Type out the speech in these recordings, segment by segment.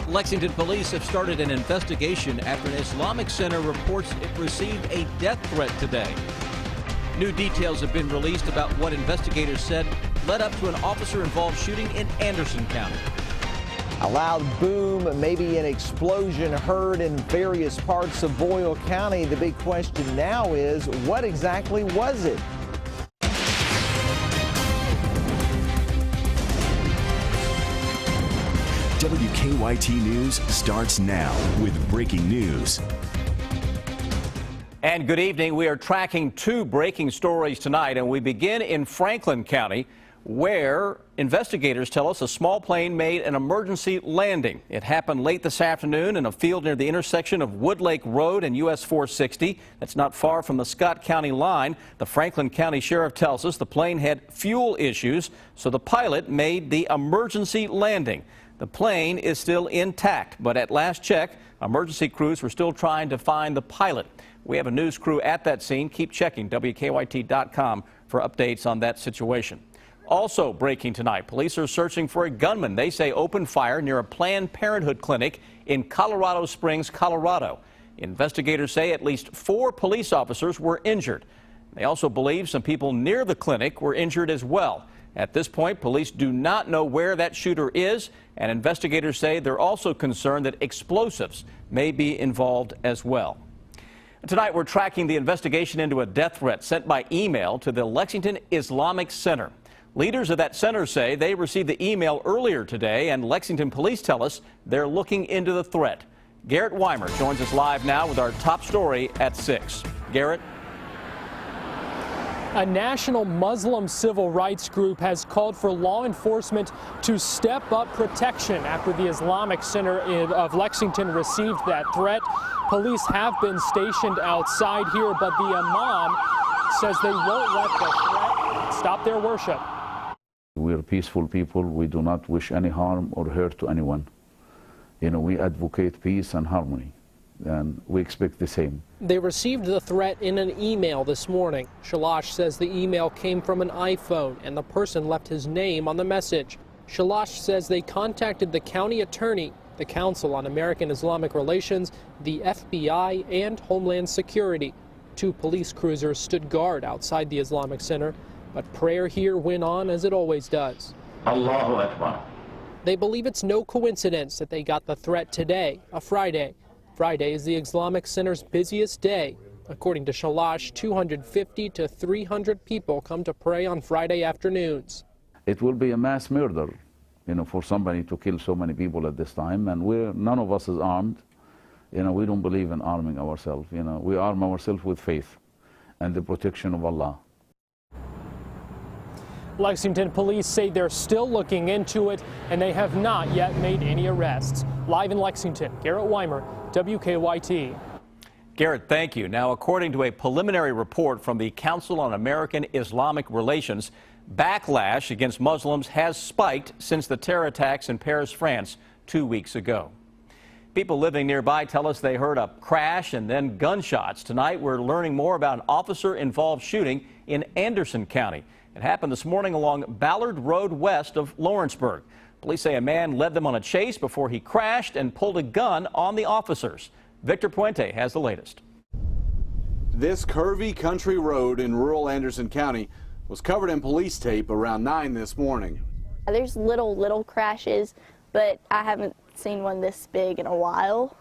Lexington police have started an investigation after an Islamic center reports it received a death threat today. New details have been released about what investigators said led up to an officer-involved shooting in Anderson County. A loud boom, maybe an explosion heard in various parts of Boyle County. The big question now is, what exactly was it? WKYT News starts now with breaking news. And good evening. We are tracking two breaking stories tonight, and we begin in Franklin County, where investigators tell us a small plane made an emergency landing. It happened late this afternoon in a field near the intersection of Wood Lake Road and US 460. That's not far from the Scott County line. The Franklin County Sheriff tells us the plane had fuel issues, so the pilot made the emergency landing. The plane is still intact, but at last check, emergency crews were still trying to find the pilot. We have a news crew at that scene. Keep checking WKYT.com for updates on that situation. Also breaking tonight, police are searching for a gunman they say opened fire near a Planned Parenthood clinic in Colorado Springs, Colorado. Investigators say at least 4 police officers were injured. They also believe some people near the clinic were injured as well. At this point, police do not know where that shooter is, and investigators say they're also concerned that explosives may be involved as well. Tonight, we're tracking the investigation into a death threat sent by email to the Lexington Islamic Center. Leaders of that center say they received the email earlier today, and Lexington police tell us they're looking into the threat. Garrett Weimer joins us live now with our top story at 6. Garrett? A national Muslim civil rights group has called for law enforcement to step up protection after the Islamic Center of Lexington received that threat. Police have been stationed outside here, but the imam says they won't let the threat stop their worship. We're peaceful people. We do not wish any harm or hurt to anyone. We advocate peace and harmony, and we expect the same. They received the threat in an email this morning. Shalash says the email came from an iPhone and the person left his name on the message. Shalash says they contacted the county attorney, the Council on American Islamic Relations, the FBI, and Homeland Security. 2 police cruisers stood guard outside the Islamic Center, but prayer here went on as it always does. Allahu Akbar. They believe it's no coincidence that they got the threat today, a Friday. Friday is the Islamic Center's busiest day. According to Shalash, 250 to 300 people come to pray on Friday afternoons. It will be a mass murder, for somebody to kill so many people at this time, and none of us is armed. We don't believe in arming ourselves. We arm ourselves with faith and the protection of Allah. Lexington police say they're still looking into it, and they have not yet made any arrests. Live in Lexington, Garrett Weimer, WKYT. Garrett, thank you. Now, according to a preliminary report from the Council on American Islamic Relations, backlash against Muslims has spiked since the terror attacks in Paris, France, 2 weeks ago. People living nearby tell us they heard a crash and then gunshots. Tonight, we're learning more about an officer-involved shooting in Anderson County. It happened this morning along Ballard Road west of Lawrenceburg. Police say a man led them on a chase before he crashed and pulled a gun on the officers. Victor Puente has the latest. This curvy country road in rural Anderson County was covered in police tape around 9 this morning. There's little crashes, but I haven't seen one this big in a while.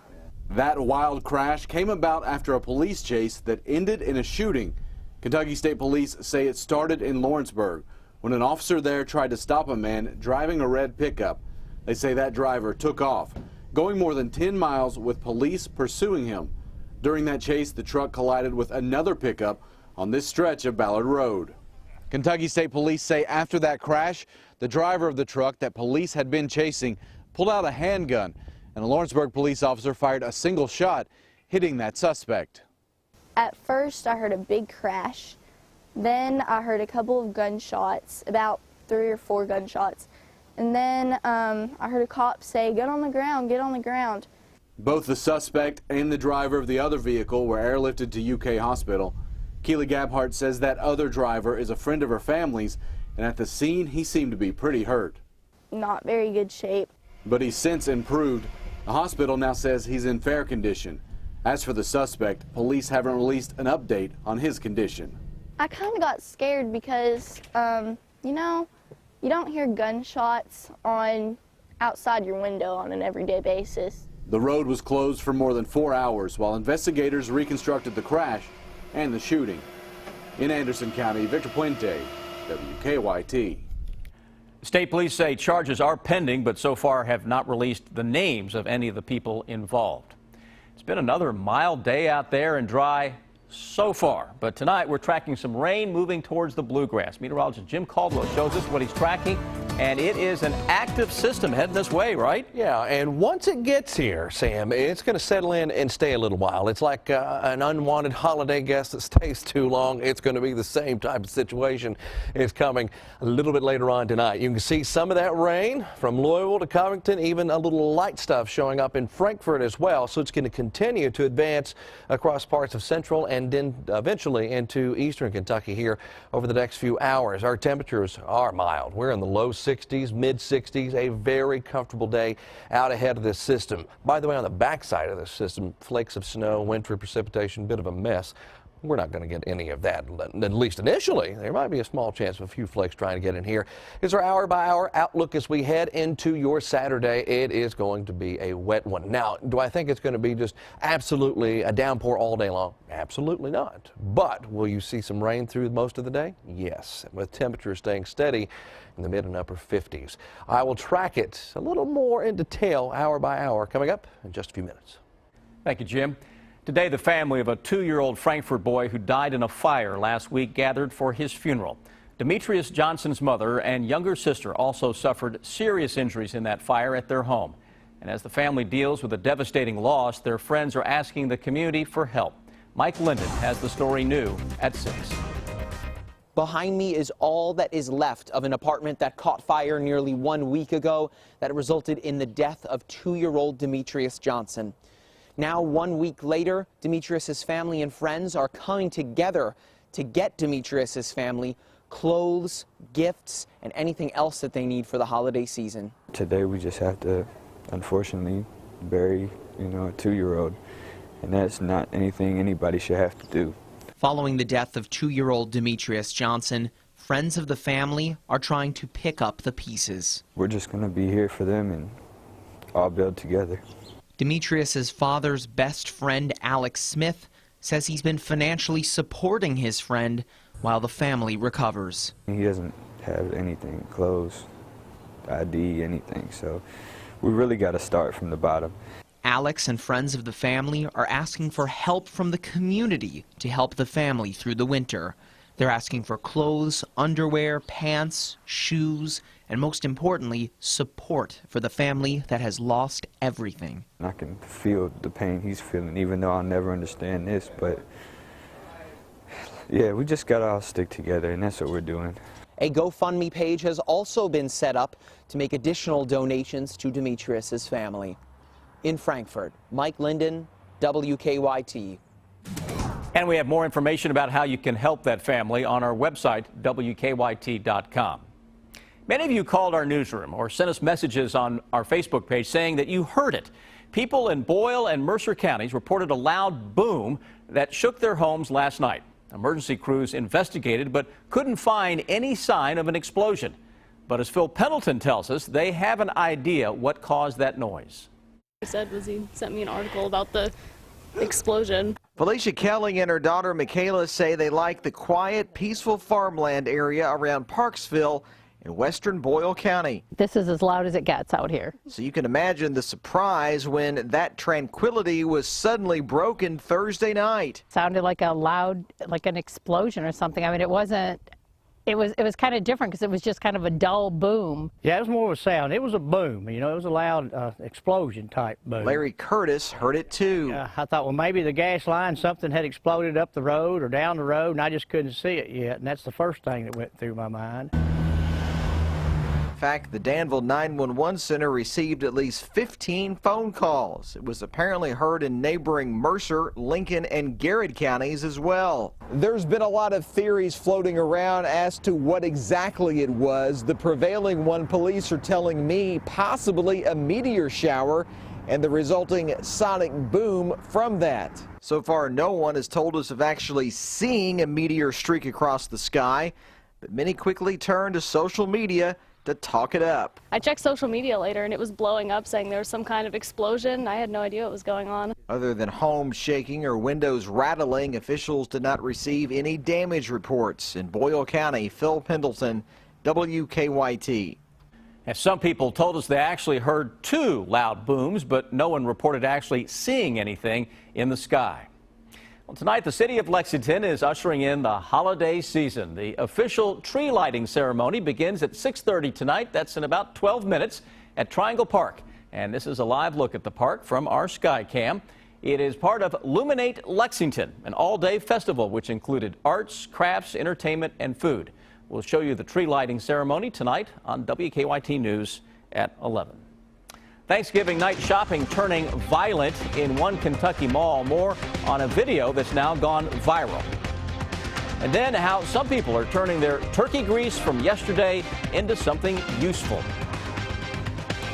That wild crash came about after a police chase that ended in a shooting. Kentucky State Police say it started in Lawrenceburg when an officer there tried to stop a man driving a red pickup. They say that driver took off, going more than 10 miles with police pursuing him. During that chase, the truck collided with another pickup on this stretch of Ballard Road. Kentucky State Police say after that crash, the driver of the truck that police had been chasing pulled out a handgun, and a Lawrenceburg police officer fired a single shot, hitting that suspect. At first, I heard a big crash. Then I heard a couple of gunshots, about 3 or 4 gunshots. And then I heard a cop say, "Get on the ground, get on the ground." Both the suspect and the driver of the other vehicle were airlifted to UK Hospital. Keely Gabhart says that other driver is a friend of her family's, and at the scene, he seemed to be pretty hurt. Not very good shape. But he's since improved. The hospital now says he's in fair condition. As for the suspect, police haven't released an update on his condition. I kind of got scared because, you know, you don't hear gunshots outside your window on an everyday basis. The road was closed for more than 4 hours while investigators reconstructed the crash and the shooting. In Anderson County, Victor Puente, WKYT. State police say charges are pending, but so far have not released the names of any of the people involved. It's been another mild day out there and dry so far, but tonight we're tracking some rain moving towards the bluegrass. Meteorologist Jim Caldwell shows us what he's tracking, and it is an active system heading this way, right? Yeah, and once it gets here, Sam, it's going to settle in and stay a little while. It's like an unwanted holiday guest that stays too long. It's going to be the same type of situation. It's coming a little bit later on tonight. You can see some of that rain from Louisville to Covington, even a little light stuff showing up in Frankfort as well. So it's going to continue to advance across parts of central and then eventually into eastern Kentucky here over the next few hours. Our temperatures are mild. We're in the low 60s, mid 60s, a very comfortable day out ahead of this system. By the way, on the backside of this system, flakes of snow, wintry precipitation, bit of a mess. We're not going to get any of that, at least initially. There might be a small chance of a few flakes trying to get in here. Here's our hour-by-hour outlook as we head into your Saturday. It is going to be a wet one. Now, do I think it's going to be just absolutely a downpour all day long? Absolutely not. But will you see some rain through most of the day? Yes, with temperatures staying steady in the mid and upper 50s. I will track it a little more in detail hour by hour coming up in just a few minutes. Thank you, Jim. Today, the family of a 2-year-old Frankfort boy who died in a fire last week gathered for his funeral. Demetrius Johnson's mother and younger sister also suffered serious injuries in that fire at their home. And as the family deals with a devastating loss, their friends are asking the community for help. Mike Linden has the story new at 6. Behind me is all that is left of an apartment that caught fire nearly 1 week ago that resulted in the death of 2-year-old Demetrius Johnson. Now, 1 week later, Demetrius's family and friends are coming together to get Demetrius's family clothes, gifts, and anything else that they need for the holiday season. Today we just have to, unfortunately, bury, a 2-year-old, and that's not anything anybody should have to do. Following the death of 2-year-old Demetrius Johnson, friends of the family are trying to pick up the pieces. We're just going to be here for them and all build together. Demetrius's father's best friend, Alex Smith, says he's been financially supporting his friend while the family recovers. He doesn't have anything, clothes, ID, anything, so we really got to start from the bottom. Alex and friends of the family are asking for help from the community to help the family through the winter. They're asking for clothes, underwear, pants, shoes, and most importantly, support for the family that has lost everything. I can feel the pain he's feeling, even though I'll never understand this, but yeah, we just got to all stick together, and that's what we're doing. A GoFundMe page has also been set up to make additional donations to Demetrius's family. In Frankfort, Mike Linden, WKYT. And we have more information about how you can help that family on our website, WKYT.com. Many of you called our newsroom or sent us messages on our Facebook page saying that you heard it. People in Boyle and Mercer counties reported a loud boom that shook their homes last night. Emergency crews investigated but couldn't find any sign of an explosion. But as Phil Pendleton tells us, they have an idea what caused that noise. He said was he sent me an article about the explosion. Felicia Kelly and her daughter Michaela say they like the quiet, peaceful farmland area around Parksville in western Boyle County. This is as loud as it gets out here. So you can imagine the surprise when that tranquility was suddenly broken Thursday night. Sounded like a loud, like an explosion or something. I mean, it wasn't. It was kind of different because it was just kind of a dull boom. Yeah, it was more of a sound. It was a boom, it was a loud explosion type boom. Larry Curtis heard it too. I thought, well, maybe the gas line, something had exploded up the road or down the road, and I just couldn't see it yet, and that's the first thing that went through my mind. In fact, the Danville 911 Center received at least 15 phone calls. It was apparently heard in neighboring Mercer, Lincoln, and Garrett counties as well. There's been a lot of theories floating around as to what exactly it was. The prevailing one, police are telling me, possibly a meteor shower and the resulting sonic boom from that. So far, no one has told us of actually seeing a meteor streak across the sky, but many quickly turned to social media to talk it up. I checked social media later and it was blowing up saying there was some kind of explosion. I had no idea what was going on. Other than homes shaking or windows rattling, officials did not receive any damage reports. In Boyle County, Phil Pendleton, WKYT. And some people told us they actually heard 2 loud booms, but no one reported actually seeing anything in the sky. Well, tonight, the city of Lexington is ushering in the holiday season. The official tree lighting ceremony begins at 6:30 tonight. That's in about 12 minutes at Triangle Park. And this is a live look at the park from our Skycam. It is part of Luminate Lexington, an all-day festival which included arts, crafts, entertainment, and food. We'll show you the tree lighting ceremony tonight on WKYT News at 11. Thanksgiving night shopping turning violent in one Kentucky mall. More on a video that's now gone viral. And then how some people are turning their turkey grease from yesterday into something useful.